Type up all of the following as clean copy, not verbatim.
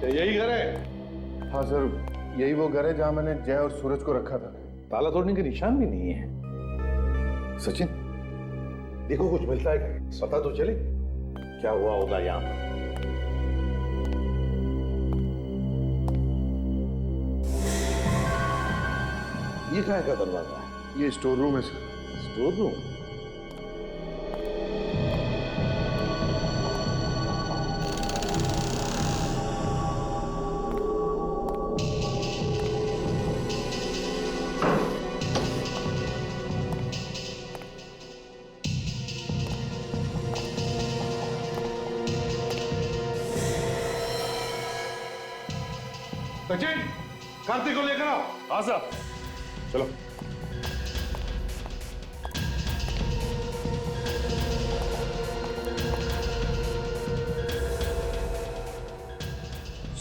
यही घर है? हाँ सर, यही वो घर है जहाँ मैंने जय और सूरज को रखा था। ताला तोड़ने के निशान भी नहीं है। सचिन, देखो कुछ मिलता है, पता तो चले क्या हुआ होगा यहाँ पर। ये कहाँ का दरवाजा है? ये स्टोर रूम है sir. Store room? Sachin, Kartik को लेकर आओ। हाँ साहब। चलो।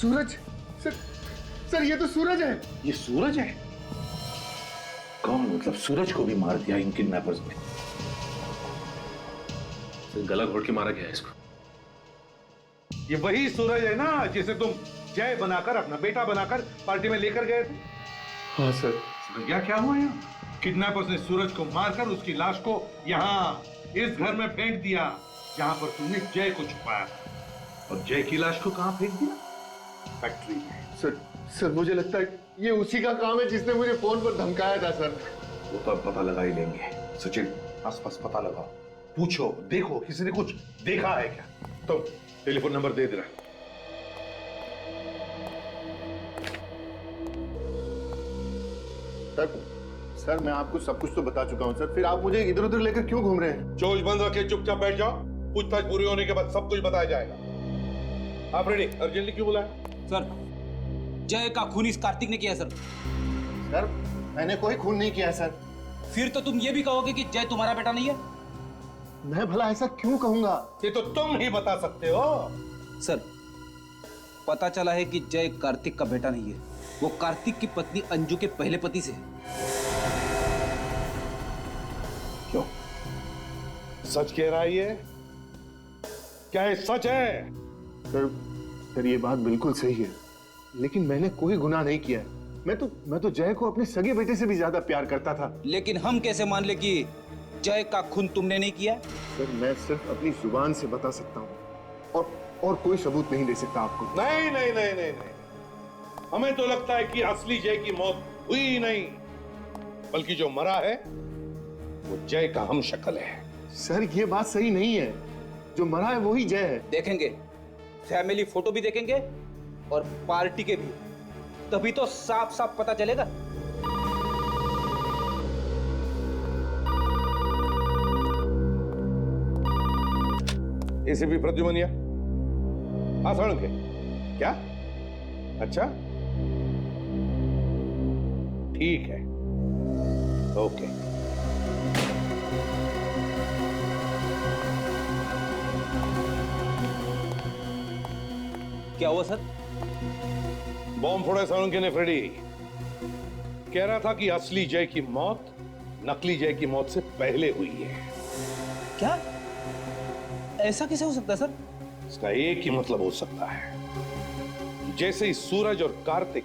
सूरज सर, सर ये तो सूरज है। ये सूरज है? कौन? मतलब सूरज को भी मार दिया इन किडनैपर्स ने? गला घोट के मारा गया इसको। ये वही सूरज है ना जिसे तुम जय बनाकर, अपना बेटा बनाकर पार्टी में लेकर गए थे? हाँ सर। भैया क्या हुआ यहाँ? किडनैपर्स ने सूरज को मारकर उसकी लाश को यहाँ इस घर में फेंक दिया जहाँ पर तुमने जय को छुपाया था। और जय की लाश को कहाँ फेंक दिया? फैक्ट्री में। सर मुझे लगता है ये उसी का काम है जिसने मुझे फोन पर धमकाया था सर। वो तो अब पता लगा ही लेंगे। सचिन, आसपास पता लगाओ, पूछो, देखो किसी ने कुछ देखा है क्या? तो टेलीफोन नंबर दे देना। सर मैं आपको सब कुछ तो बता चुका हूँ सर, फिर आप मुझे इधर उधर लेकर क्यों घूम रहे हैं? चोच बंद रखे चुपचाप बैठ जाओ। पूछताछ पूरी होने के बाद सब कुछ बताया जाएगा। आप रेडी? अर्जेंटली क्यों बुलाया? सर, जय का खून इस कार्तिक ने किया सर। सर मैंने कोई खून नहीं किया सर। फिर तो तुम ये भी कहोगे कि जय तुम्हारा बेटा नहीं है? मैं भला ऐसा क्यों कहूंगा? ये तो तुम ही बता सकते हो। सर, पता चला है कि जय कार्तिक का बेटा नहीं है, वो कार्तिक की पत्नी अंजू के पहले पति से है। क्यों? सच कह रहा है ये? क्या ये सच है? सर ये बात बिल्कुल सही है, लेकिन मैंने कोई गुनाह नहीं किया है। मैं तो जय को अपने सगे बेटे से भी ज्यादा प्यार करता था। लेकिन हम कैसे मान ले कि जय का खून तुमने नहीं किया? सर मैं सिर्फ अपनी जुबान से बता सकता हूँ और कोई सबूत नहीं दे सकता आपको। नहीं नहीं नहीं नहीं नहीं, हमें तो लगता है कि असली जय की मौत हुई ही नहीं, बल्कि जो मरा है वो जय का हम शक्ल है। सर ये बात सही नहीं है, जो मरा है वही जय है। देखेंगे, फैमिली फोटो भी देखेंगे और पार्टी के भी, तभी तो साफ साफ पता चलेगा। एसीपी प्रद्युमनिया, आसान के क्या? अच्छा ठीक है, ओके। क्या हुआ सर? बॉम्ब फोड़ा साळुंखे ने फ्रेडी। कह रहा था कि असली जय की मौत नकली जय की मौत से पहले हुई है। क्या? ऐसा कैसे हो सकता है सर? इसका एक ही मतलब हो सकता है कि जैसे ही सूरज और कार्तिक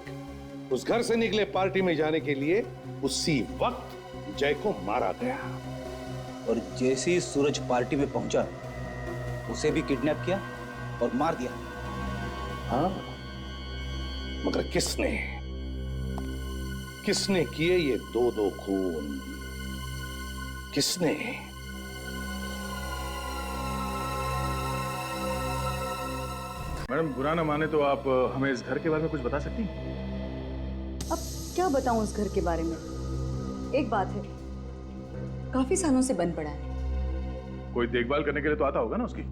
उस घर से निकले पार्टी में जाने के लिए, उसी वक्त जय को मारा गया। और जैसे ही सूरज पार्टी में पहुंचा, उसे भी किडनैप किया और मार दिया। हाँ, मगर किसने किए ये दो खून? किसने? मैडम बुरा ना माने तो आप हमें इस घर के बारे में कुछ बता सकती हैं? अब क्या बताऊं उस घर के बारे में? एक बात है, काफी सालों से बंद पड़ा है। कोई देखभाल करने के लिए तो आता होगा ना उसकी?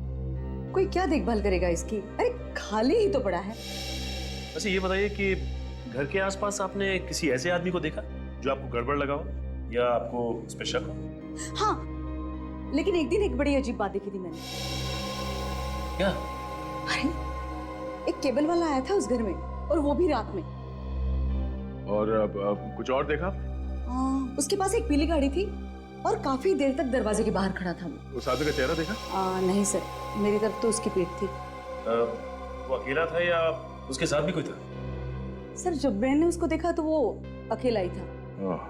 कोई क्या देखभाल करेगा इसकी? अरे खाली ही तो पड़ा है। वैसे ये बताइए कि घर के आसपास आपने किसी ऐसे आदमी को देखा जो आपको गड़बड़ लगा हो या आपको उस पर शक हो? हाँ, लेकिन एक दिन एक बड़ी अजीब बात देखी थी मैंने। क्या? अरे एक केबल वाला आया था उस घर में, और वो भी रात में। और अब कुछ और देखा? उसके पास एक पीली गाड़ी थी और काफी देर तक दरवाजे के बाहर खड़ा था वो। उस आदमी का चेहरा देखा? नहीं सर, मेरी तरफ तो उसकी पीठ थी। वो अकेला था या उसके साथ भी कोई था? सर जब मैंने उसको देखा तो वो अकेला ही था। ओह,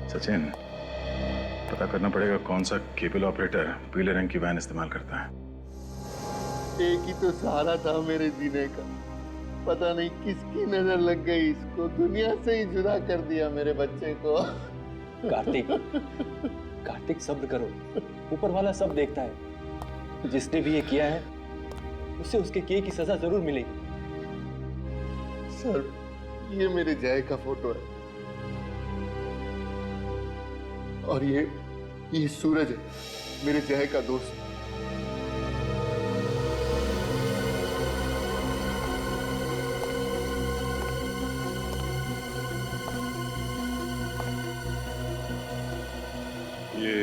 सचिन, पता करना पड़ेगा कौन सा केबल ऑपरेटर पीले रंग की वैन इस्तेमाल करता है। एक ही तो सहारा था मेरे जीने का, पता नहीं किसकी नजर लग गई, इसको दुनिया से ही जुदा कर दिया मेरे बच्चे को। कार्तिक, कार्तिक शब्द करो, ऊपर वाला सब देखता है। जिसने भी ये किया है उसे उसके किए की सजा जरूर मिलेगी। सर, ये मेरे जय का फोटो है और ये सूरज है, मेरे जय का दोस्त। ये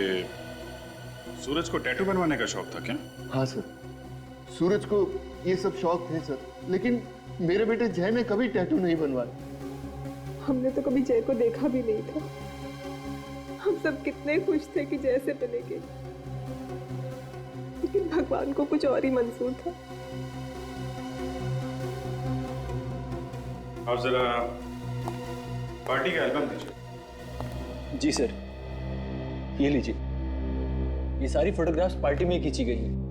सूरज को टैटू बनवाने का शौक था क्या? हाँ सर, सूरज को ये सब शौक थे सर, लेकिन मेरे बेटे जय ने कभी टैटू नहीं बनवाया। हमने तो कभी जय को देखा भी नहीं था। हम सब कितने खुश थे कि जय से मिलेंगे, लेकिन भगवान को कुछ और ही मंजूर था। आप जरा पार्टी का एल्बम दीजिए। जी सर, ये लीजिए। ये सारी फोटोग्राफ्स पार्टी में ही खींची गई हैं।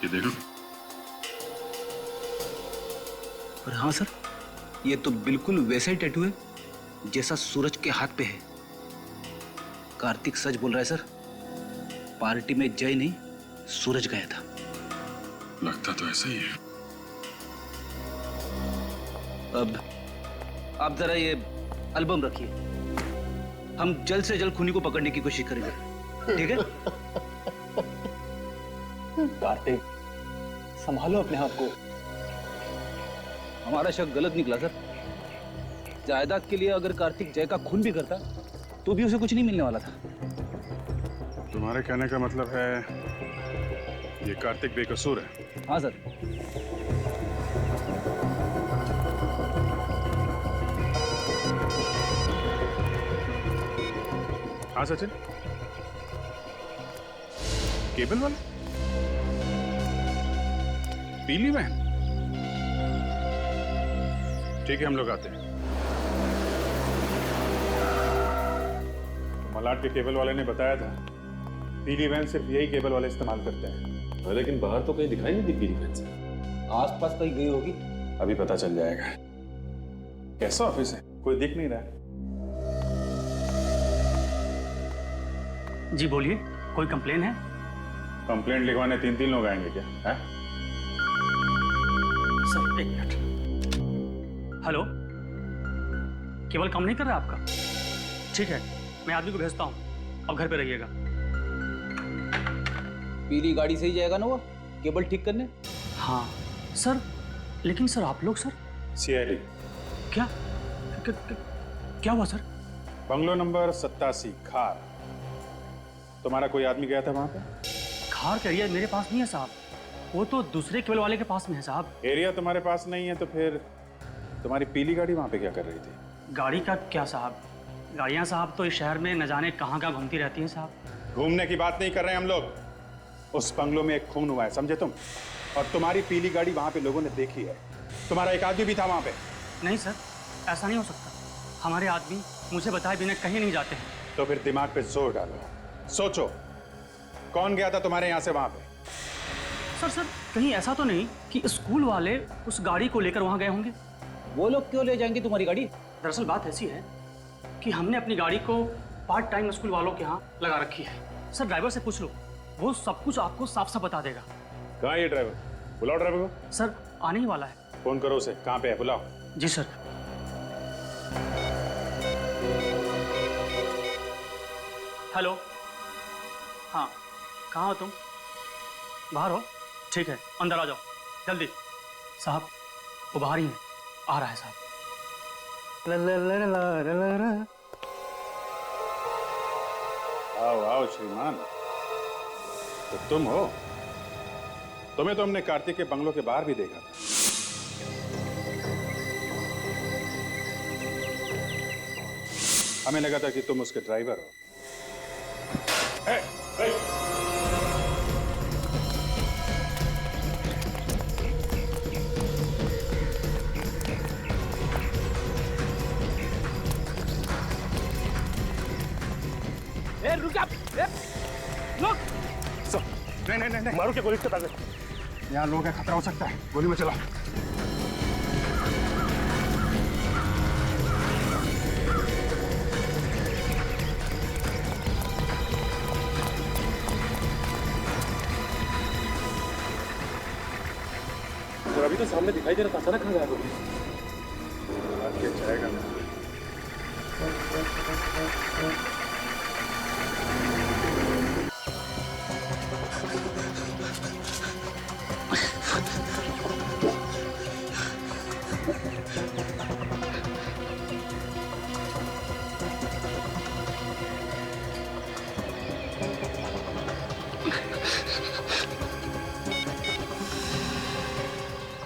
ये देखो। और हाँ सर, ये तो बिल्कुल वैसा ही टैटू है जैसा सूरज के हाथ पे है। कार्तिक सच बोल रहा है सर, पार्टी में जय नहीं सूरज गया था। लगता तो ऐसा ही है। अब आप जरा ये एल्बम रखिए, हम जल्द से जल्द खूनी को पकड़ने की कोशिश करेंगे, ठीक है? कार्तिक, संभालो अपने आप को। हमारा शक गलत निकला सर। जायदाद के लिए अगर कार्तिक जय का खून भी करता तो भी उसे कुछ नहीं मिलने वाला था। तुम्हारे कहने का मतलब है ये कार्तिक बेकसूर है? हाँ सर। हाँ सचिन, केबल वाला पीली वैन? ठीक है, हम लोग आते हैं। मलाड के केबल वाले ने बताया था पीली वैन सिर्फ यही केबल वाले इस्तेमाल करते हैं। लेकिन बाहर तो कहीं दिखाई नहीं दी पीली वैन से। आसपास कहीं गई होगी। अभी पता चल जाएगा। कैसा ऑफिस है? कोई दिख नहीं रहा है। जी बोलिए, कोई कंप्लेन है? कंप्लेंट लिखवाने 3-3 लोग आएंगे क्या? है? सर एक मिनट। हेलो, केबल काम नहीं कर रहा आपका? ठीक है, मैं आदमी को भेजता हूँ, अब घर पे रहिएगा। पीली गाड़ी से ही जाएगा ना वो केबल ठीक करने? हाँ सर, लेकिन सर आप लोग सर CID। क्या क्या हुआ सर? बंगलो नंबर 87 खार। तुम्हारा कोई आदमी गया था वहां पे? खार का एरिया मेरे पास नहीं है साहब, वो तो दूसरे केबल वाले के पास में है साहब। एरिया तुम्हारे पास नहीं है तो फिर तुम्हारी पीली गाड़ी वहां पे क्या कर रही थी? गाड़ी का क्या साहब, गाड़ियाँ साहब तो इस शहर में न जाने कहाँ कहाँ घूमती रहती हैं साहब। घूमने की बात नहीं कर रहे हैं हम लोग। उस बंगलो में एक खून हुआ है, समझे तुम? और तुम्हारी पीली गाड़ी वहां पे लोगों ने देखी है। तुम्हारा एक आदमी भी था वहां पे। नहीं सर, ऐसा नहीं हो सकता। हमारे आदमी मुझे बताए बिना कहीं नहीं जाते हैं। तो फिर दिमाग पे जोर डालो, सोचो कौन गया था तुम्हारे यहाँ से वहां पे? सर कहीं ऐसा तो नहीं कि स्कूल वाले उस गाड़ी को लेकर वहां गए होंगे? वो लोग क्यों ले जाएंगे तुम्हारी गाड़ी? दरअसल बात ऐसी है कि हमने अपनी गाड़ी को पार्ट टाइम स्कूल वालों के यहाँ लगा रखी है। सर ड्राइवर से पूछ लो, वो सब कुछ आपको साफ साफ बता देगा। कहाँ है ये ड्राइवर? बुलाओ ड्राइवर को। सर आने ही वाला है। फोन करो उसे, कहाँ पे है बुलाओ। जी सर। हेलो, हाँ कहाँ हो तुम? बाहर हो? ठीक है, अंदर आ जाओ जल्दी। साहब वो बाहर ही है, आ रहा है साहब। आओ आओ श्रीमान, तो तुम हो? तुम्हें तो हमने कार्तिक के बंगलों के बाहर भी देखा था। हमें लगा था कि तुम उसके ड्राइवर हो। रुक जा। लोग नहीं नहीं नहीं, मारो क्या गोली से ताकत? यहाँ लोगों का खतरा हो सकता है, गोली में चला। और अभी तो सामने दिखाई दे रहा था, अचानक कहाँ गायब हो गया? जाएगा ना।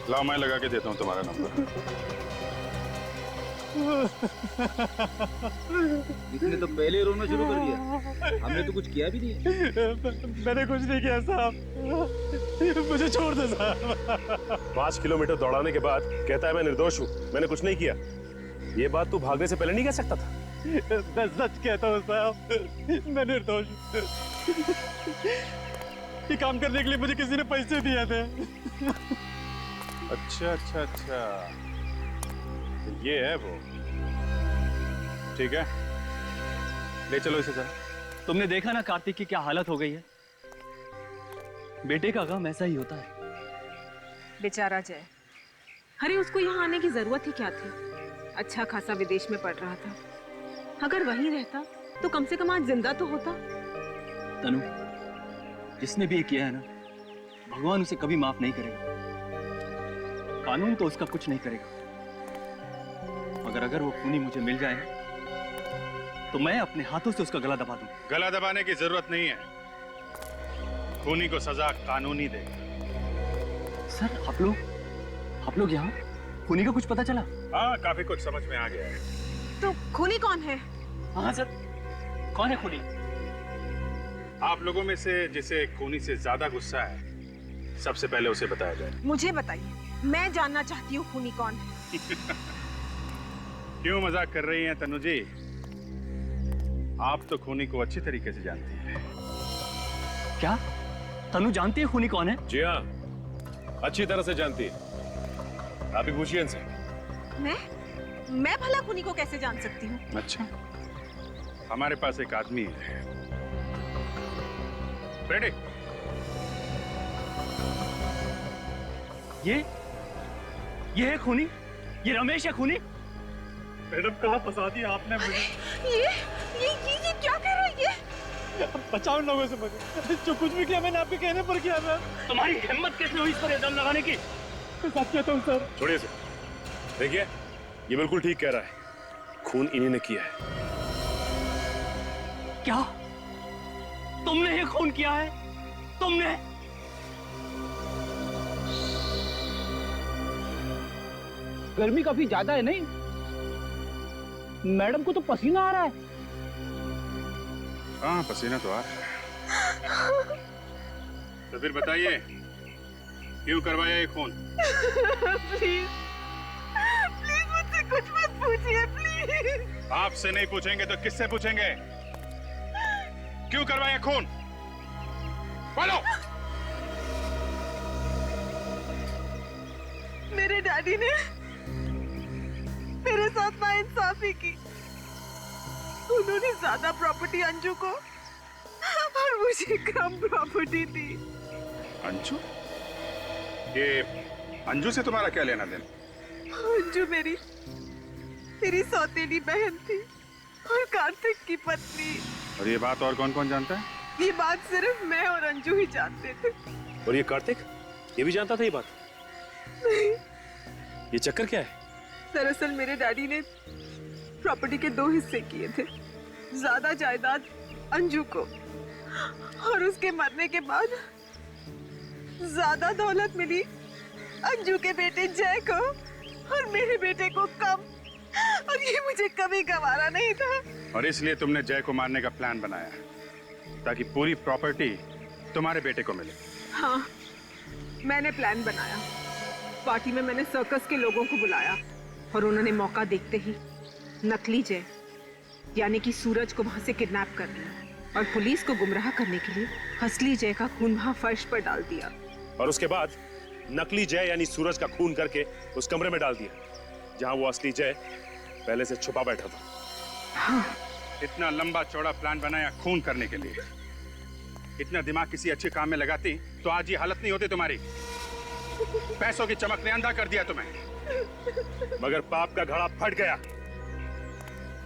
लाओ, मैं लगा के देता हूँ तुम्हारा नंबर। इसने तो पहले ही रोना शुरू कर दिया। हमने तो कुछ किया भी नहीं। मैंने कुछ नहीं किया साहब, मुझे छोड़ दो साहब। 5 किलोमीटर दौड़ाने के बाद कहता है मैं निर्दोष हूँ, मैंने कुछ नहीं किया। ये बात तू भागने से पहले नहीं कह सकता था? मैं सच कहता हूँ साहब, मैं निर्दोष हूँ। ये काम करने के लिए मुझे किसी ने पैसे दिए थे। अच्छा अच्छा अच्छा, तो ये है वो। ठीक है, ले चलो इसे जरा। तुमने देखा ना कार्तिक की क्या हालत हो गई है। बेटे का गम ऐसा ही होता है। बेचारा जय, अरे उसको यहाँ आने की जरूरत ही क्या थी? अच्छा खासा विदेश में पढ़ रहा था, अगर वहीं रहता तो कम से कम आज जिंदा तो होता। तनु, जिसने भी ये किया है ना, भगवान उसे कभी माफ नहीं करेगा। कानून तो उसका कुछ नहीं करेगा, मगर अगर वो खूनी मुझे मिल जाए तो मैं अपने हाथों से उसका गला दबा दूं। गला दबाने की जरूरत नहीं है, खूनी को सजा कानून ही देगा। सर, आप लोग यहाँ? खूनी का कुछ पता चला? हाँ, काफी कुछ समझ में आ गया है। तो खूनी कौन है? हाँ सर, कौन है खूनी? आप लोगों में से जिसे खूनी से ज्यादा गुस्सा है, सबसे पहले उसे बताया जाए। मुझे बताइए, मैं जानना चाहती हूँ खूनी कौन है। क्यों मजाक कर रही हैं तनु जी? आप तो खूनी को अच्छी तरीके से जानती हैं। क्या तनु जानती है खूनी कौन है? जी हाँ, अच्छी तरह से जानती है। आप ही पूछिए इनसे। मैं भला खूनी को कैसे जान सकती हूँ? अच्छा, हमारे पास एक आदमी है। रेडी? ये है खूनी? ये रमेश है खूनी? मैडम, कहाँ फंसा दिया आपने मुझे? ये क्या कर रहा है ये? बचाओ इन लोगों से मुझे। जो कुछ भी किया मैंने आपके कहने पर किया था। तुम्हारी हिम्मत कैसे हुई इस पर इल्जाम लगाने की? सच कहता हूँ सर। छोड़िए इसे। देखिए, ये बिल्कुल ठीक कह रहा है, खून इन्हीं ने किया है। क्या तुमने ये खून किया है? तुमने? गर्मी काफी ज्यादा है नहीं? मैडम को तो पसीना आ रहा है। हाँ, पसीना तो आ रहा है। तो फिर बताइए, क्यों करवाया ये खून? प्लीज मुझसे कुछ मत पूछिए, प्लीज। आपसे नहीं पूछेंगे तो किससे पूछेंगे? क्यों करवाया खून? बोलो। मेरे डैडी ने मेरे साथ नाइंसाफी की। उन्होंने ज्यादा प्रॉपर्टी अंजू को और मुझे कम प्रॉपर्टी दी। अंजू? ये अंजू से तुम्हारा क्या लेना देना? अंजू मेरी सौतेली बहन थी और कार्तिक की पत्नी। और ये बात और कौन कौन जानता है? ये बात सिर्फ मैं और अंजू ही जानते थे। और ये कार्तिक, ये भी जानता था ये बात? नहीं। ये चक्कर क्या है? दरअसल मेरे डैडी ने प्रॉपर्टी के 2 हिस्से किए थे, ज्यादा जायदाद अंजू को, और उसके मरने के बाद ज्यादा दौलत मिली अंजू के बेटे जय को और मेरे बेटे को कम, और ये मुझे कभी गवारा नहीं था। और इसलिए तुमने जय को मारने का प्लान बनाया ताकि पूरी प्रॉपर्टी तुम्हारे बेटे को मिले। हाँ, मैंने प्लान बनाया। पार्टी में मैंने सर्कस के लोगों को बुलाया और उन्होंने मौका देखते ही नकली जय यानी कि सूरज को वहां से किडनैप कर लिया और पुलिस को गुमराह करने के लिए असली जय का खून वहां फर्श पर डाल दिया। और उसके बाद नकली जय यानी सूरज का खून करके उस कमरे में डाल दिया जहां वो असली जय पहले से छुपा बैठा था। हाँ। इतना लंबा चौड़ा प्लान बनाया खून करने के लिए। इतना दिमाग किसी अच्छे काम में लगाती तो आज ये हालत नहीं होती तुम्हारी। पैसों की चमक ने अंधा कर दिया तुम्हें। मगर पाप का घड़ा फट गया।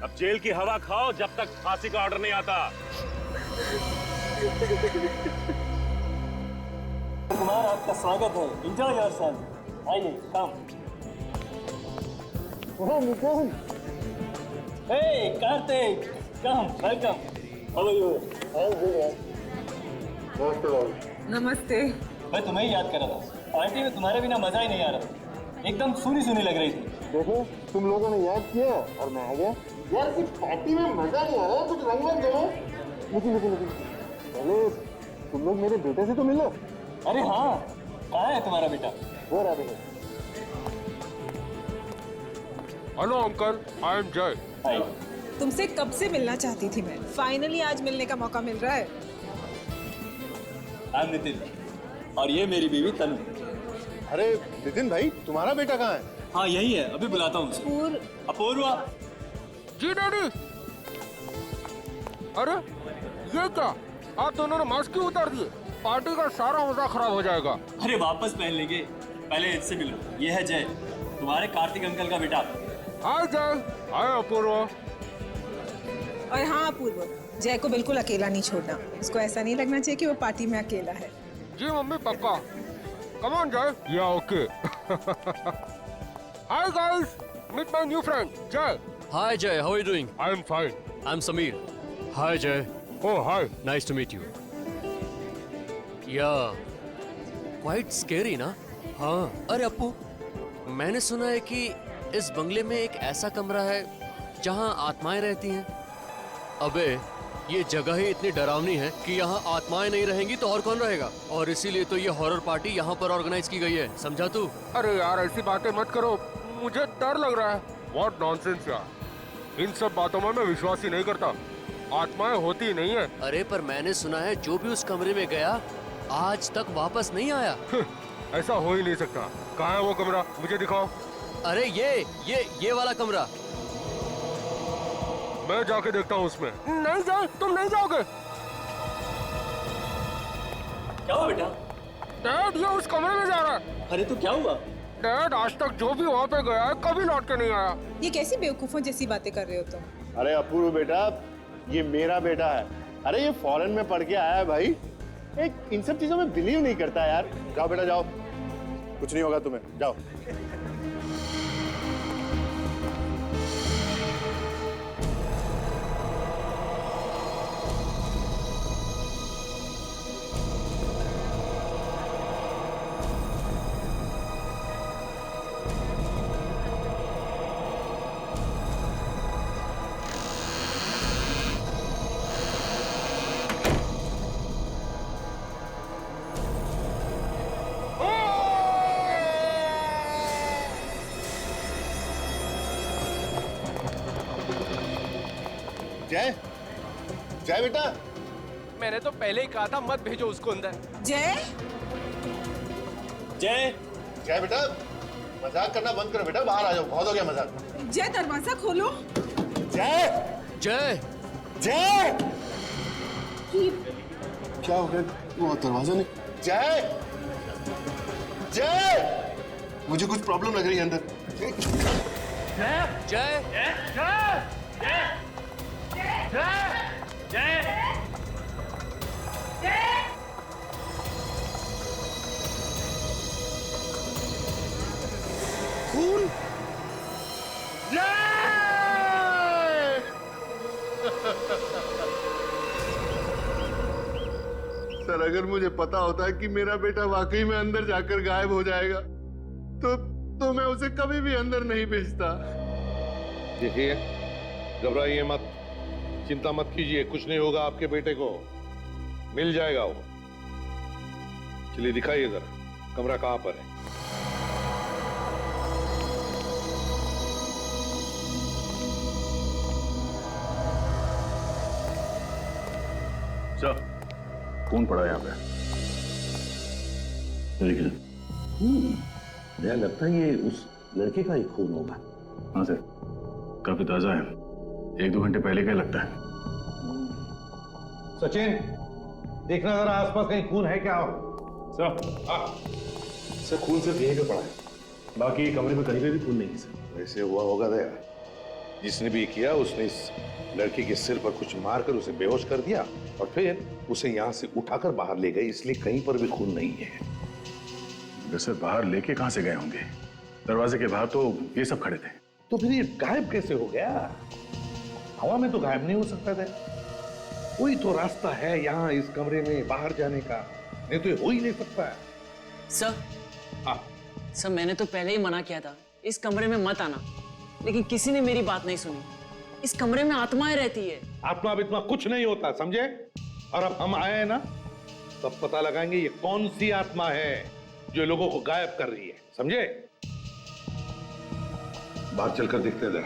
अब जेल की हवा खाओ जब तक फांसी का ऑर्डर नहीं आता। कुमार, आपका स्वागत है। Enjoy yourself. आइए, come. Hey Karthik, come, welcome. How are you? नमस्ते। मैं तुम्हें ही याद कर रहा था। पार्टी में तुम्हारे बिना मजा ही नहीं आ रहा। एकदम सूनी सूनी लग रही थी। देखो, तुम लोगों ने याद किया और मैं आ गया। यार, इस पार्टी में मजा नहीं आ रहा, कुछ रंग जमा। लेकिन पहले तुम लोग मेरे बेटे से तो मिलो। अरे हाँ, कहाँ है तुम्हारा बेटा? वो रहा बेटा। हेलो अंकल, आई एम जय। हाय। तुमसे कब से मिलना चाहती थी मैं। फाइनली आज मिलने का मौका मिल रहा है। आई एम नितिन और ये मेरी बीवी तनु। अरे नितिन भाई, तुम्हारा बेटा कहाँ है? हाँ, यही है। अभी बुलाता हूँ उसे। अपूर्वा। जी डैडी। अरे ये क्या, आप दोनों ने मास्क क्यों उतार दिए? पार्टी का सारा मजा खराब हो जाएगा। अरे वापस पहन लेंगे, पहले इससे मिलो। ये है जय, तुम्हारे कार्तिक अंकल का बेटा। हाय जय। हाय अपूर्वा। और हाँ अपूर्व, जय को बिल्कुल अकेला नहीं छोड़ना। उसको ऐसा नहीं लगना चाहिए कि वो पार्टी में अकेला है। जी मम्मी, पक्का। कम ऑन जय। या okay. Hi guys, meet my new friend Jay. Hi Jay, how are you doing? I am fine. I'm Sameer. Hi Jay, oh hi. nice to meet you. Yeah, quite scary ना? हाँ। अरे अप्पू, मैंने सुना है कि इस बंगले में एक ऐसा कमरा है जहाँ आत्माएं रहती हैं। अबे, ये जगह ही इतनी डरावनी है कि यहाँ आत्माएं नहीं रहेंगी तो और कौन रहेगा? और इसीलिए तो ये हॉरर पार्टी यहाँ पर ऑर्गेनाइज की गई है, समझा तू? अरे यार, ऐसी बातें मत करो, मुझे डर लग रहा है। व्हाट नॉनसेंस यार, इन सब बातों में मैं विश्वास ही नहीं करता। आत्माएं होती नहीं है। अरे पर मैंने सुना है जो भी उस कमरे में गया आज तक वापस नहीं आया। ऐसा हो ही नहीं सकता। कहाँ है वो कमरा, मुझे दिखाओ। अरे ये वाला कमरा। मैं जाके देखता हूँ उसमें। नहीं जाए, तुम नहीं जाओगे। क्या हुआ बेटा? डैड, ये उस कमरे में जा रहा है। अरे तो क्या हुआ? डैड, आज तक जो भी वहाँ पे गया है कभी लौट के नहीं आया। ये कैसी बेवकूफों जैसी बातें कर रहे हो तुम? अरे अपूर्व बेटा, ये मेरा बेटा है। अरे ये फॉरेन में पढ़ के आया है भाई। एक इन सब चीजों में बिलीव नहीं करता यार। जाओ बेटा जाओ, कुछ नहीं होगा तुम्हें, जाओ। जय, जय बेटा। मैंने तो पहले ही कहा था मत भेजो उसको अंदर। जय, जय, जय बेटा, मजाक करना बंद करो बेटा, बाहर आ जाओ, बहुत हो गया मजाक। जय दरवाजा खोलो। जय, जय, जय, क्या हो गया? वो दरवाजा नहीं। जय, जय, मुझे कुछ प्रॉब्लम लग रही है अंदर। जय, खून। सर अगर मुझे पता होता कि मेरा बेटा वाकई में अंदर जाकर गायब हो जाएगा तो मैं उसे कभी भी अंदर नहीं भेजता। देखिए, घबराइए मत, चिंता मत कीजिए, कुछ नहीं होगा आपके बेटे को, मिल जाएगा वो। चलिए दिखाइए जरा, कमरा कहां पर है? सर, कौन पड़ा यहाँ पे? लेकिन मुझे लगता है ये उस लड़के का ही खून होगा। हाँ सर, काफी ताजा है, 1-2 घंटे पहले का लगता है। सचिन, देखना जरा आसपास कहीं खून है क्या? सर खून सिर्फ यहीं पे पड़ा है, बाकी कमरे में कहीं पे भी खून नहीं है सर। वैसे हुआ होगा दया, जिसने भी किया उसने इस लड़के के सिर पर कुछ मारकर उसे बेहोश कर दिया और फिर उसे यहाँ से उठाकर बाहर ले गए, इसलिए कहीं पर भी खून नहीं है। वैसे बाहर लेके कहां से गए होंगे? दरवाजे के बाहर तो ये सब खड़े थे। तो फिर ये गायब कैसे हो गया? हवा में तो गायब नहीं हो सकता था। कोई तो रास्ता है यहाँ इस कमरे में बाहर जाने का, नहीं तो ये हो ही नहीं सकता है। सर, सर मैंने तो पहले ही मना किया था इस कमरे में मत आना, लेकिन किसी ने मेरी बात नहीं सुनी। इस कमरे में आत्माएं रहती है। आत्मा बित्मा कुछ नहीं होता, समझे? और अब हम आए हैं ना, तब पता लगाएंगे ये कौन सी आत्मा है जो लोगों को गायब कर रही है, समझे? बाहर चलकर देखते हैं।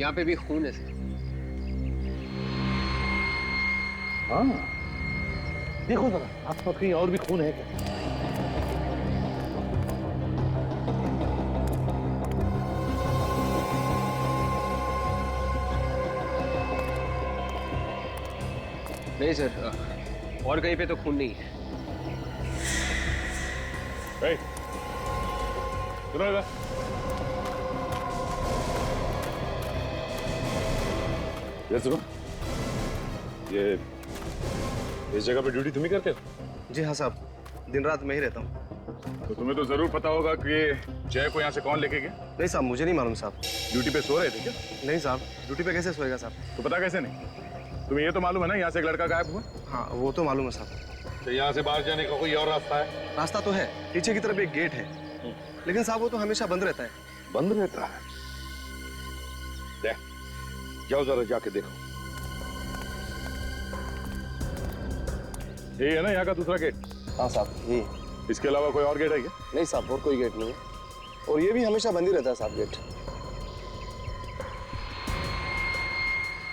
यहाँ पे भी खून है सर। हाँ, देखो जरा आसपास कहीं और भी खून है क्या? नहीं सर, और कहीं पे तो खून नहीं है। सुनो, ये इस जगह पे ड्यूटी तुम ही करते हो? जी हाँ साहब, दिन रात मैं ही रहता हूँ। तो तुम्हें तो जरूर पता होगा कि जय को यहाँ से कौन लेके गया? नहीं साहब, मुझे नहीं मालूम साहब। ड्यूटी पे सो रहे थे क्या? नहीं साहब, ड्यूटी पे कैसे सोएगा साहब? तो पता कैसे नहीं? तुम्हें ये तो मालूम है ना यहाँ से एक लड़का गायब हुआ? हाँ, वो तो मालूम है साहब। तो यहाँ से बाहर जाने का कोई और रास्ता है? रास्ता तो है, पीछे की तरफ एक गेट है, लेकिन साहब वो तो हमेशा बंद रहता है। बंद रहता है? जाओ जरा जाके देखो। ये है ना यहाँ का दूसरा गेट? हाँ साहब, ये। इसके अलावा कोई और गेट है क्या? नहीं साहब, और कोई गेट नहीं है, और ये भी हमेशा बंद ही रहता है साहब गेट।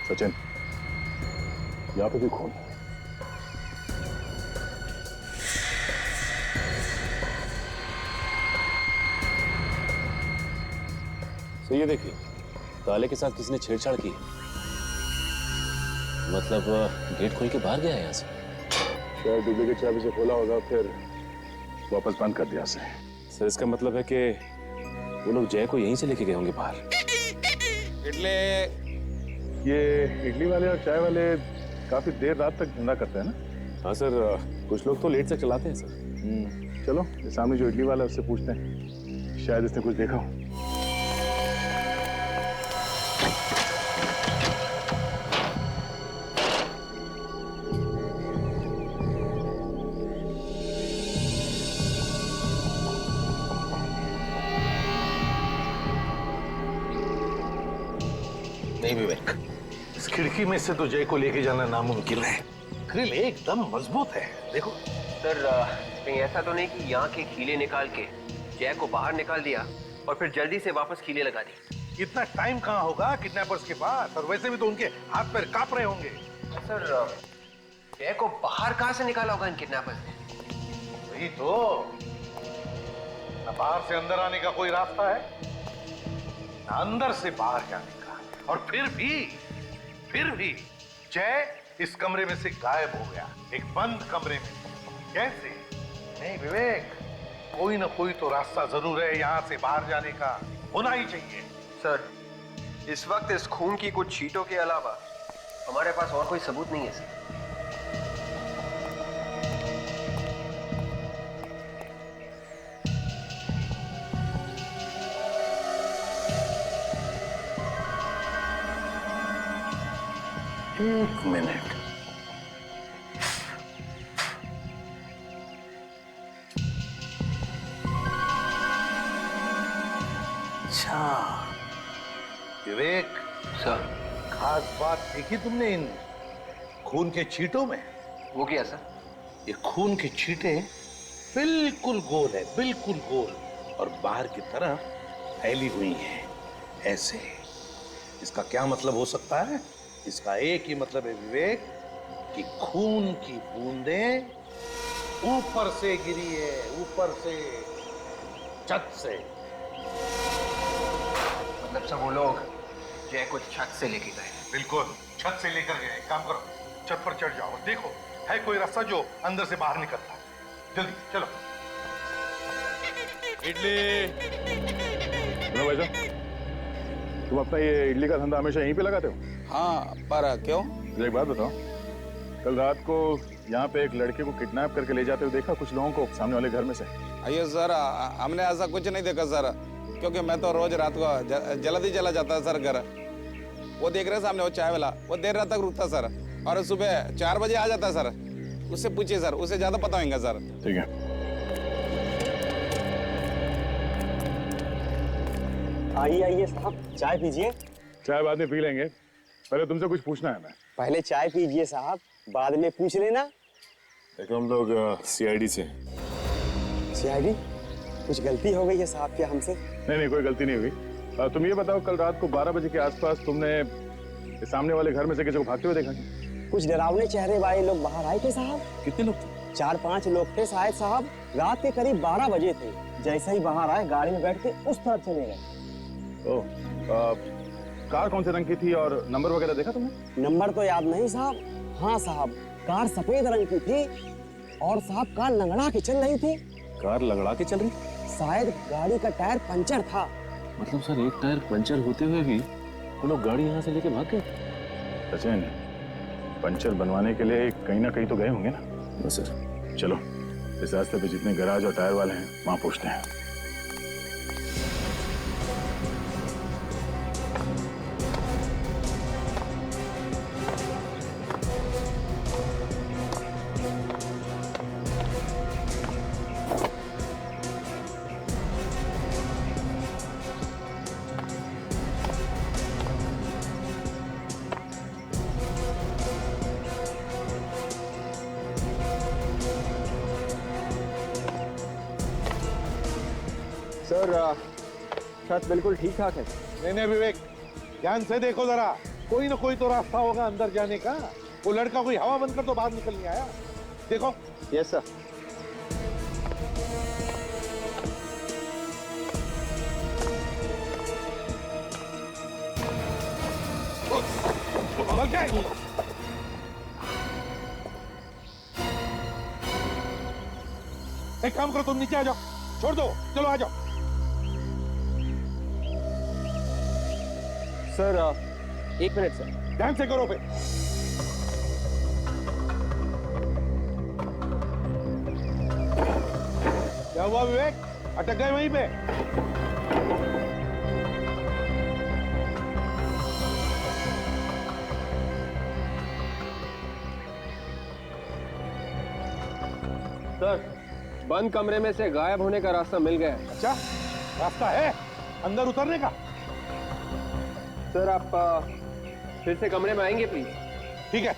सचिन, यहाँ पे भी खून है। तो ये देखिए, ताले के साथ किसी ने छेड़छाड़ की। मतलब गेट खोल के बाहर गया है यहाँ से। शायद डुप्लीकेट चाबी से खोला होगा, फिर वापस बंद कर दिया से। सर इसका मतलब है कि वो लोग जय को यहीं से लेके गए होंगे बाहर। ये इडली वाले और चाय वाले काफी देर रात तक धंधा करते हैं ना? हाँ सर, कुछ लोग तो लेट तक चलाते हैं सर। चलो, ये सामने जो इडली वाला है उससे पूछते हैं, शायद इसने कुछ देखा हो। नहीं विवेक, इस खिड़की में से तो जय को लेके जाना नामुमकिन है। ग्रिल एकदम मजबूत है, देखो। सर कहीं ऐसा तो नहीं कि यहाँ के कीले निकाल के जय को बाहर निकाल दिया और फिर जल्दी से वापस कीले लगा दी? इतना टाइम कहाँ होगा किडनैपर्स के पास, और वैसे भी तो उनके हाथ पैर कांप रहे होंगे। सर जय को बाहर कहाँ से निकाला होगा इन किडनैपर्स ने? वही तो, ना बाहर से अंदर आने का कोई रास्ता है, ना अंदर से बाहर जाने का, और फिर भी फिर भी जय इस कमरे में से गायब हो गया, एक बंद कमरे में। कैसे? नहीं विवेक, कोई ना कोई तो रास्ता जरूर है यहाँ से बाहर जाने का, होना ही चाहिए। सर, इस वक्त इस खून की कुछ छींटों के अलावा हमारे पास और कोई सबूत नहीं है सर। एक मिनट, अच्छा विवेक सर, खास बात देखी तुमने इन खून के छींटों में? वो क्या सर? ये खून के छींटे बिल्कुल गोल है, बिल्कुल गोल, और बाहर की तरफ फैली हुई हैं ऐसे। इसका क्या मतलब हो सकता है? इसका एक ही मतलब है विवेक कि खून की बूंदें ऊपर से गिरी है, ऊपर से, छत से। मतलब सब वो लोग जय को छत से लेके गए? बिल्कुल, छत से लेकर गए। काम करो, छत पर चढ़ जाओ, देखो है कोई रास्ता जो अंदर से बाहर निकलता है। जल्दी चलो। सुनो भाई साहब, तुम अपना ये इडली का धंधा हमेशा यहीं पे लगाते हो? हाँ, पर क्यों? मुझे एक बात बताओ, कल रात को यहाँ पे एक लड़के को किडनैप करके ले जाते हुए देखा कुछ लोगों को सामने वाले घर में से? अयो सर, हमने ऐसा कुछ नहीं देखा सर, क्योंकि मैं तो रोज रात को जल्दी चला जाता सर घर। वो देख रहे सामने वो चाय वाला, वो देर रात तक रुकता सर, और सुबह 4 बजे आ जाता सर। उससे पूछिए सर, उसे ज्यादा पता होगा सर। ठीक है, आइए आइए साहब, चाय पीजिए। चाय बाद में पी लेंगे, पहले तुमसे कुछ पूछना है। मैं पहले चाय पीजिए साहब, बाद में पूछ लेना। देखो हम लोग सीआईडी से। सीआईडी? कुछ गलती हो गई है साहब क्या हमसे? नहीं, कोई गलती नहीं हुई। तुम ये बताओ, कल रात को 12 बजे के आसपास तुमने सामने वाले घर में से किसी को भागते हुए देखा? कुछ डरावने चेहरे वाले लोग बाहर आए थे साहब। कितने लोग थे? 4-5 लोग थे शायद साहब। रात के करीब 12 बजे थे। जैसे ही बाहर आए, गाड़ी में बैठ के उस तरफ चले गए। कार कौन से रंग की थी और नंबर वगैरह देखा तुमने? नंबर तो याद नहीं साहब। हाँ साहब, कार सफेद रंग की थी, और साहब कार लंगड़ा के चल रही थी। कार लंगड़ा के चल रही? शायद गाड़ी का टायर पंचर था। मतलब सर, एक टायर पंचर होते हुए भी वो लोग गाड़ी यहाँ से लेके भाग गए? सचिन, पंचर बनवाने के लिए कहीं ना कहीं तो गए होंगे ना? बस सर, चलो इस रास्ते पे जितने गैराज और टायर वाले हैं वहां पूछते हैं। सर, छत बिल्कुल ठीक ठाक है। नहीं विवेक, ध्यान से देखो जरा, कोई ना कोई तो रास्ता होगा अंदर जाने का। वो लड़का कोई हवा बंद कर तो बाहर निकल नहीं आया। देखो। Yes sir. एक काम करो, तुम नीचे आ जाओ, छोड़ दो, चलो आ जाओ। Sir, 1 minute sir. ध्यान से करो फिर। क्या हुआ विवेक, अटक गए वहीं पे? सर, बंद कमरे में से गायब होने का रास्ता मिल गया है। अच्छा, रास्ता है अंदर उतरने का? सर, आप फिर से कमरे में आएंगे प्लीज? ठीक है।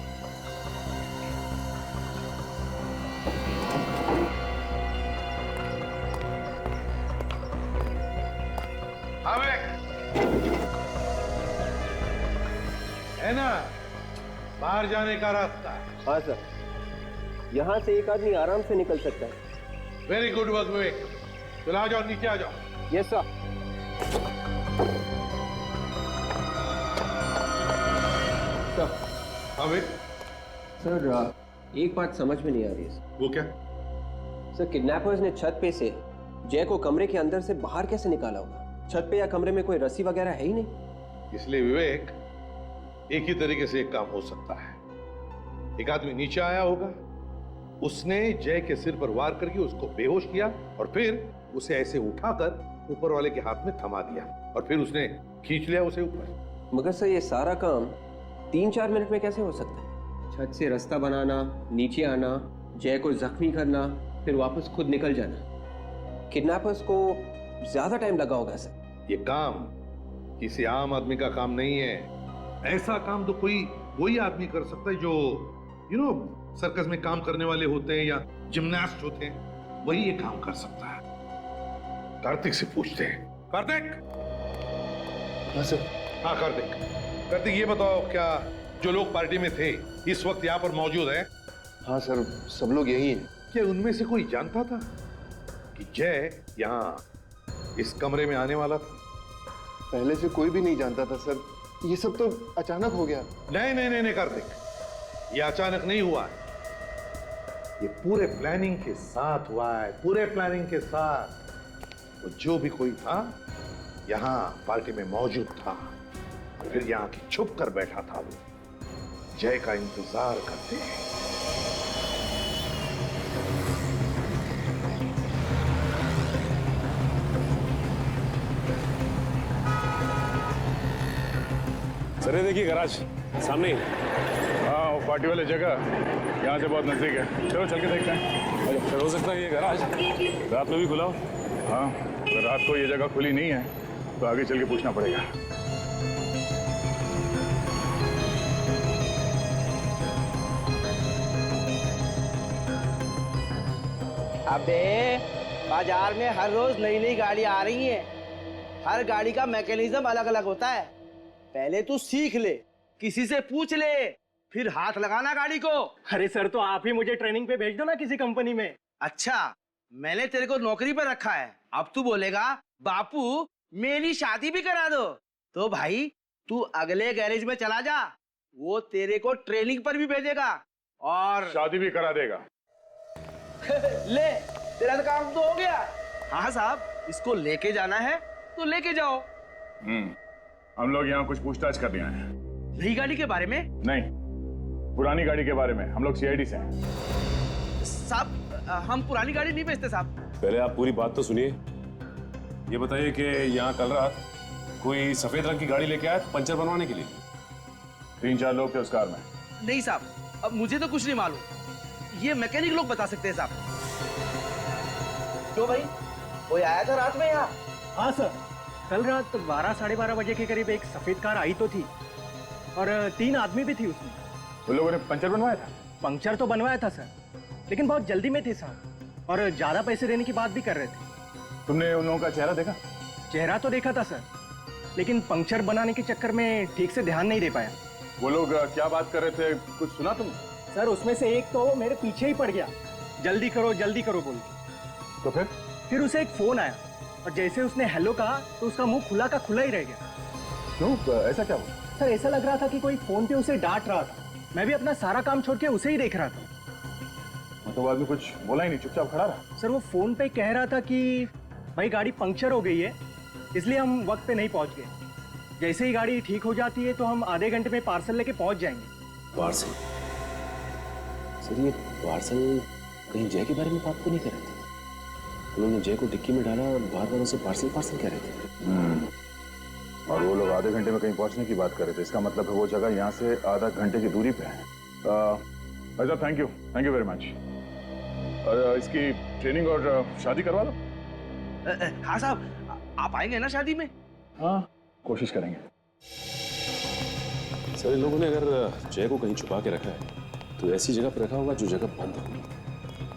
हाँ है ना बाहर जाने का रास्ता? हाँ सर, यहाँ से एक आदमी आराम से निकल सकता है। वेरी गुड वर्क विवेक। चलो आ जाओ, नीचे आ जाओ। Yes sir. सर, अबे सर एक बात समझ में नहीं आ रही है। वो क्या? सर किडनैपर्स ने छत पे से जय को कमरे के अंदर से बाहर कैसे निकाला होगा? छत पे या कमरे में कोई रस्सी वगैरह है ही नहीं। इसलिए विवेक, एक ही तरीके से एक काम हो सकता है। एक आदमी नीचे आया होगा, उसने जय के सिर पर वार करके उसको बेहोश किया और फिर उसे ऐसे उठाकर ऊपर वाले के हाथ में थमा दिया और फिर उसने खींच लिया उसे ऊपर। मगर सर ये सारा काम 3-4 मिनट में कैसे हो सकता है? छत से रास्ता बनाना, नीचे आना, जय को जख्मी करना, फिर वापस खुद निकल जाना। किडनैपर्स को ज्यादा टाइम लगा होगा सर। ये काम किसी आम आदमी का काम नहीं है। ऐसा काम तो कोई वही आदमी कर सकता है जो सर्कस में काम करने वाले होते हैं या जिम्नास्ट होते हैं, वही ये काम कर सकता है। कार्तिक से पूछते हैं। कार्तिक। हाँ सर। हाँ कार्तिक, कार्तिक ये बताओ, क्या जो लोग पार्टी में थे इस वक्त यहाँ पर मौजूद हैं? हाँ सर, सब लोग यही हैं। क्या उनमें से कोई जानता था कि जय यहाँ इस कमरे में आने वाला था? पहले से कोई भी नहीं जानता था सर, ये सब तो अचानक हो गया। नहीं नहीं नहीं नहीं कार्तिक, ये अचानक नहीं हुआ है, ये पूरे प्लानिंग के साथ हुआ है, पूरे प्लानिंग के साथ। वो जो भी कोई था यहाँ पार्टी में मौजूद था, फिर यहाँ की छुप कर बैठा था, वो जय का इंतजार करते हैं। सर ये देखिए गैराज सामने ही। हाँ, वो पार्टी वाली जगह यहाँ से बहुत नजदीक है। चलो चल के देखते हैं। सर हो सकता है ये गैराज रात में भी खुला हो। हाँ, अगर रात को ये जगह खुली नहीं है तो आगे चल के पूछना पड़ेगा। अबे बाजार में हर रोज नई नई गाड़ी आ रही है, हर गाड़ी का मैकेनिज्म अलग अलग होता है। पहले तू सीख ले, किसी से पूछ ले, फिर हाथ लगाना गाड़ी को। अरे सर, तो आप ही मुझे ट्रेनिंग पे भेज दो ना किसी कंपनी में। अच्छा, मैंने तेरे को नौकरी पर रखा है, अब तू बोलेगा बापू मेरी शादी भी करा दो। तो भाई तू अगले गैरेज में चला जा, वो तेरे को ट्रेनिंग पर भी भेजेगा और शादी भी करा देगा। ले, तेरा तो काम तो हो गया। हाँ साहब, इसको लेके जाना है तो लेके जाओ। हम लोग यहाँ कुछ पूछताछ कर रहे हैं। नई गाड़ी के बारे में? नहीं, पुरानी गाड़ी के बारे में। हम लोग सीआईडी से हैं। साहब, हम पुरानी गाड़ी नहीं बेचते साहब। पहले आप पूरी बात तो सुनिए। ये बताइए कि यहाँ कल रात कोई सफेद रंग की गाड़ी लेके आया पंचर बनवाने के लिए? 3-4 लोग थे उस कार में। नहीं साहब, अब मुझे तो कुछ नहीं मालूम, ये मैकेनिक लोग बता सकते हैं साहब। क्यों भाई, कोई आया था रात में यहाँ? हाँ सर, कल रात 12-12:30 बजे के करीब एक सफेद कार आई तो थी और 3 आदमी भी थी उसमें। उन लोगों ने पंचर बनवाया था? पंक्चर तो बनवाया था सर, लेकिन बहुत जल्दी में थे साहब और ज्यादा पैसे देने की बात भी कर रहे थे। तुमने उन लोगों का चेहरा देखा? चेहरा तो देखा था सर, लेकिन पंक्चर बनाने के चक्कर में ठीक से ध्यान नहीं दे पाया। वो लोग क्या बात कर रहे थे, कुछ सुना तुमने? सर उसमें से एक तो मेरे पीछे ही पड़ गया, जल्दी करो बोल के। तो फिर उसे एक फोन आया और जैसे उसने हेलो कहा तो उसका मुंह खुला का खुला ही रह गया। क्यों, ऐसा क्या हुआ? सर ऐसा लग रहा था कि कोई फोन पे उसे डांट रहा था। मैं भी अपना सारा काम छोड़ के उसे ही देख रहा था। मतलब आदमी कुछ बोला ही नहीं, चुपचाप खड़ा रहा? सर वो फोन पे कह रहा था कि भाई गाड़ी पंक्चर हो गई है, इसलिए हम वक्त पे नहीं पहुंच गए। जैसे ही गाड़ी ठीक हो जाती है तो हम आधे घंटे में पार्सल लेके पहुंच जाएंगे। पार्सल? सर ये पार्सल कहीं जय के बारे में बात तो नहीं कर रहे थे? उन्होंने जय को डिक्की में डाला और बार बार उसे पार्सल कह रहे थे। और वो लोग आधे घंटे में कहीं पहुंचने की बात कर रहे थे। इसका मतलब है वो जगह यहाँ से आधा घंटे की दूरी पे है। भाई साहब, थैंक यू वेरी मच। इसकी ट्रेनिंग और शादी करवा दो। हाँ साहब, आप आएंगे ना शादी में? हाँ, कोशिश करेंगे। सर इन लोगों ने अगर जय को कहीं छुपा के रखा है तो ऐसी जगह पर रखा होगा जो जगह बंद होगी।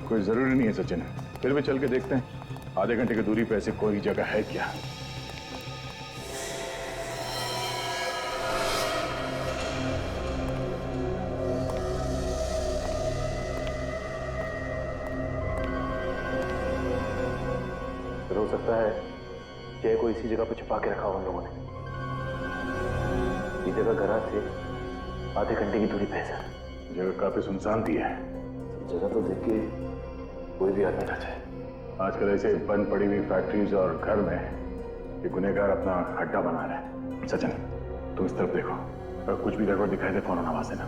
कोई जरूरी नहीं है सचिन, फिर भी चल के देखते हैं आधे घंटे की दूरी पे ऐसी कोई जगह है क्या। हो सकता है जय को इसी जगह पर छुपा के रखा हो उन लोगों ने। ये जगह गराज से आधे घंटे की दूरी पे है सर। जगह काफी सुनसान थी है। जगह तो देख के कोई भी आदमी ना जाए। आजकल ऐसे बंद पड़ी हुई फैक्ट्रीज और घर में ये गुनहगार अपना अड्डा बना रहे हैं। सचिन, तुम इस तरफ देखो, अगर कुछ भी गड़बड़ दिखाई दे फौरन आवाज देना।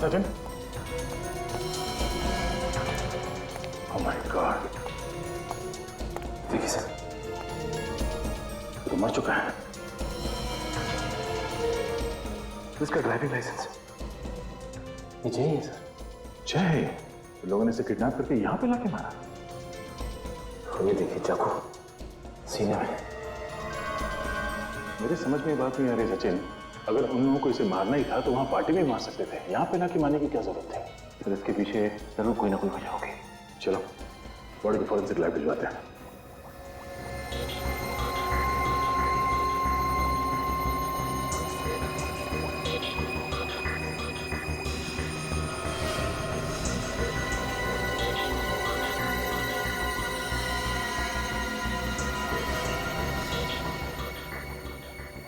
सचिन, ओह माय गॉड, देखिए सर, तो मर चुका है। इसका ड्राइविंग लाइसेंस ये जय है सर। जय, तो लोगों ने इसे किडनैप करके यहाँ पे लाके मारा। ये देखिए चाकू सीने में। मेरे समझ में ये बात नहीं आ रही सचिन, अगर उन लोगों को इसे मारना ही था तो वहां पार्टी में ही मार सकते थे, यहाँ पे लाके मारने की क्या जरूरत थी? फिर इसके पीछे जरूर कोई ना कोई वजह होगी। चलो बॉडी को फॉरेंसिक लैब भिजवाते हैं।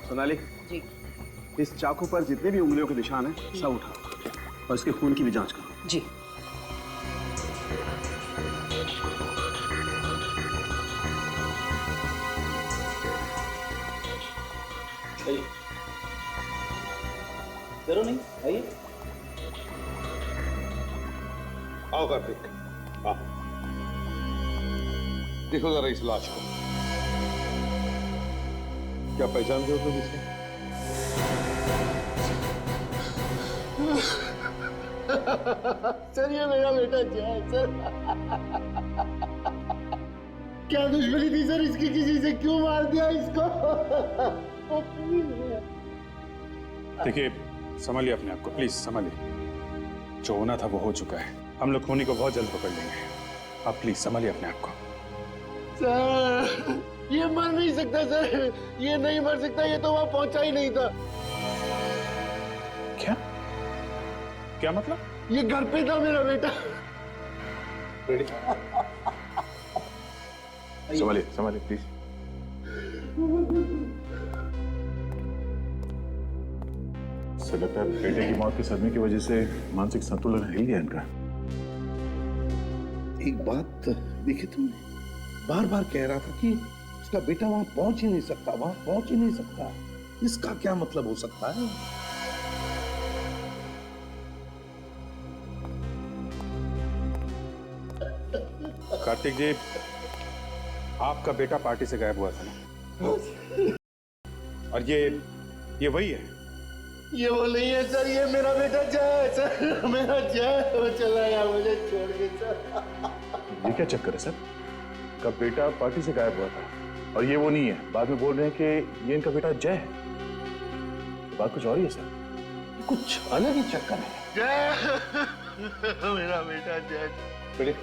सोनाली जी, इस चाकू पर जितने भी उंगलियों के निशान हैं सब उठाओ और इसके खून की भी जांच करो। जी। जरूर नहीं, आइए। आओ कार्तिक, आओ। देखो जरा इस लाश को, क्या पहचानते हो तुम इसे? सर ये मेरा बेटा जय सर। क्या दुश्मनी थी सर इसकी, किसी से क्यों मार दिया इसको? देखिए, संभालिए अपने आप को, प्लीज संभालिए। जो होना था वो हो चुका है, हम लोग खूनी को बहुत जल्द पकड़ लेंगे। आप प्लीज संभालिए अपने आप को। सर ये मर नहीं सकता सर, ये नहीं मर सकता, ये तो वहां पहुंचा ही नहीं था। क्या क्या मतलब? ये घर पे था मेरा बेटा। संभालिए संभालिए प्लीज। से लगता है बेटे की मौत के सदमे की वजह से मानसिक संतुलन हिल गया इनका। एक बात देखी तुमने, बार बार कह रहा था कि उसका बेटा वहां पहुंच ही नहीं सकता, वहां पहुंच ही नहीं सकता। इसका क्या मतलब हो सकता है? कार्तिक जी, आपका बेटा पार्टी से गायब हुआ था ना? और ये वही है? ये वो नहीं है सर, ये मेरा बेटा जय है सर, मेरा जय। वो चला गया मुझे छोड़ के सर। ये क्या चक्कर है सर? का बेटा पार्टी से गायब हुआ था और ये वो नहीं है, बाद में बोल रहे हैं कि ये इनका बेटा जय है। तो बात कुछ और ही है सर, कुछ अलग ही चक्कर है। जय मेरा बेटा जय। प्लीज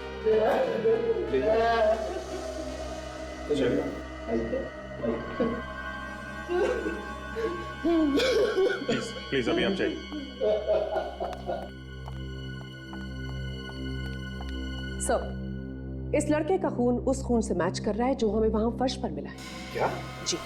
प्लीज अभी आप जाइए। सर, इस लड़के का खून उस खून से मैच कर रहा है जो हमें वहां फर्श पर मिला है। क्या? जी।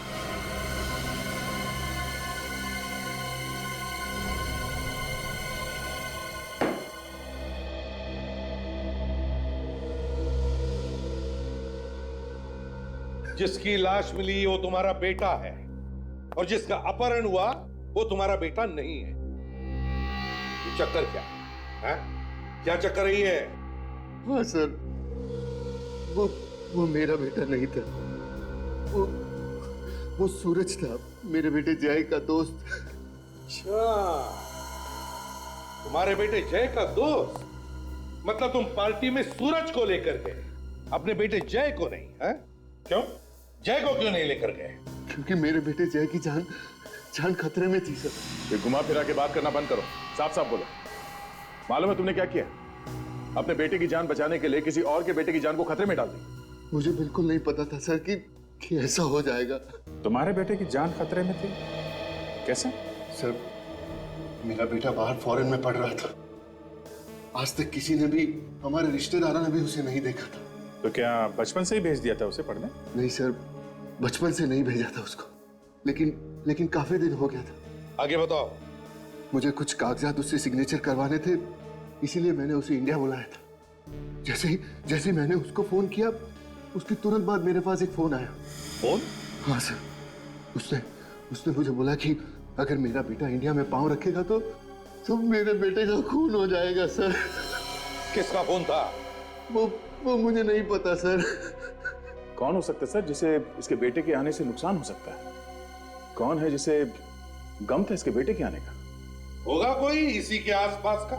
जिसकी लाश मिली वो तुम्हारा बेटा है और जिसका अपहरण हुआ वो तुम्हारा बेटा नहीं है। ये चक्कर क्या है? क्या चक्कर रही है? हाँ सर, वो मेरा बेटा नहीं था, वो सूरज था, मेरे बेटे जय का दोस्त। अच्छा, तुम्हारे बेटे जय का दोस्त? मतलब तुम पार्टी में सूरज को लेकर गए, अपने बेटे जय को नहीं? है क्यों? जय को क्यों नहीं लेकर गए? क्योंकि मेरे बेटे जय की जान खतरे में थी सर। ये घुमा फिरा के बात करना बंद करो, साफ साफ बोलो। मालूम है तुमने क्या किया? अपने बेटे की जान बचाने के लिए किसी और के बेटे की जान को खतरे में डाल दी। मुझे बिल्कुल नहीं पता था सर कि ऐसा हो जाएगा। तुम्हारे बेटे की जान खतरे में थी? कैसे? सर, मेरा बेटा बाहर फॉरेन में पढ़ रहा था। आज तक किसी ने भी, हमारे रिश्तेदारों ने भी उसे नहीं देखा था। तो क्या बचपन से ही भेज दिया था उसे पढ़ने? नहीं सर, बचपन से नहीं भेजा था उसको, लेकिन काफी दिन हो गया था। आगे बताओ। मुझे कुछ कागजात उससे सिग्नेचर करवाने थे, इसीलिए मैंने उसे इंडिया बुलाया था। जैसे ही मैंने उसको फोन किया, उसके तुरंत बाद मेरे पास एक फोन आया। फोन? हाँ सर, उसने मुझे बोला कि अगर मेरा बेटा इंडिया में पांव रखेगा तो मेरे बेटे का खून हो जाएगा सर। किसका फोन था? वो मुझे नहीं पता सर। कौन हो सकता है सर जिसे इसके बेटे के आने से नुकसान हो सकता है? कौन है जिसे गम था इसके बेटे के आने का? होगा कोई इसी के आसपास का,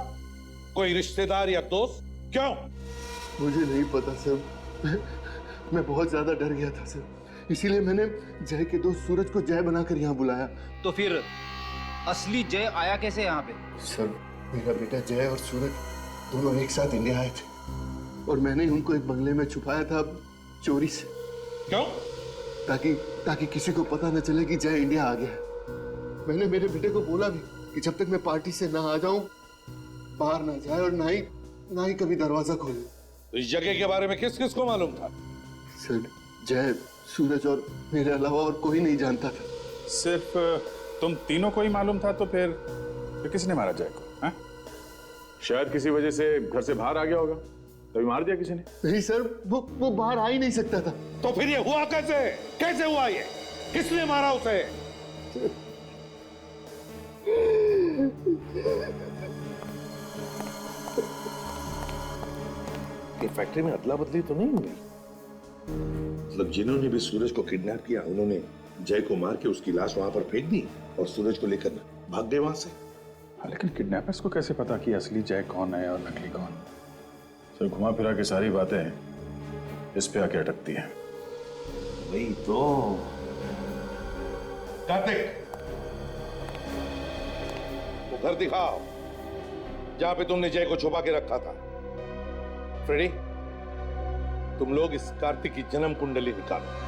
कोई रिश्तेदार या दोस्त। क्यों? मुझे नहीं पता सर, मैं बहुत ज्यादा डर गया था सर, इसीलिए मैंने जय के दोस्त सूरज को जय बनाकर यहाँ बुलाया। तो फिर असली जय आया कैसे यहाँ पे? सर, मेरा बेटा जय और सूरज दोनों एक साथ इंडिया आए थे और मैंने उनको एक बंगले में छुपाया था चोरी से। क्यों? ताकि किसी को पता न चले कि जय इंडिया आ गया। मैंने मेरे बेटे को बोला भी कि जब तक मैं पार्टी से ना आ जाऊं, बाहर ना जाए और ना ही कभी दरवाजा खोले। तो इस जगह के बारे में किस किस को मालूम था? सर, जय, सूरज और मेरे अलावा और कोई नहीं जानता था। सिर्फ तुम तीनों को ही मालूम था? तो फिर किसने मारा जय को? हा? शायद किसी वजह से घर से बाहर आ गया होगा, तभी मार दिया किसी ने। नहीं सर, वो बाहर आ ही नहीं सकता था। तो फिर ये हुआ कैसे हुआ ये? किसने मारा उसे? ये फैक्ट्री में अदला बदली तो नहीं हुई? मतलब जिन्होंने भी सूरज को किडनैप किया, उन्होंने जय को मार के उसकी लाश वहां पर फेंक दी और सूरज को लेकर भाग गए वहां से। हाँ, लेकिन किडनैपर्स को कैसे पता कि असली जय कौन है और नकली कौन? तो घुमा फिरा के सारी बातें इस पे आके अटकती हैं। वही तो। कार्तिक, वो घर दिखाओ जहां पे तुमने जय को छुपा के रखा था। फ्रेडी, तुम लोग इस कार्तिक की जन्म कुंडली निकालो।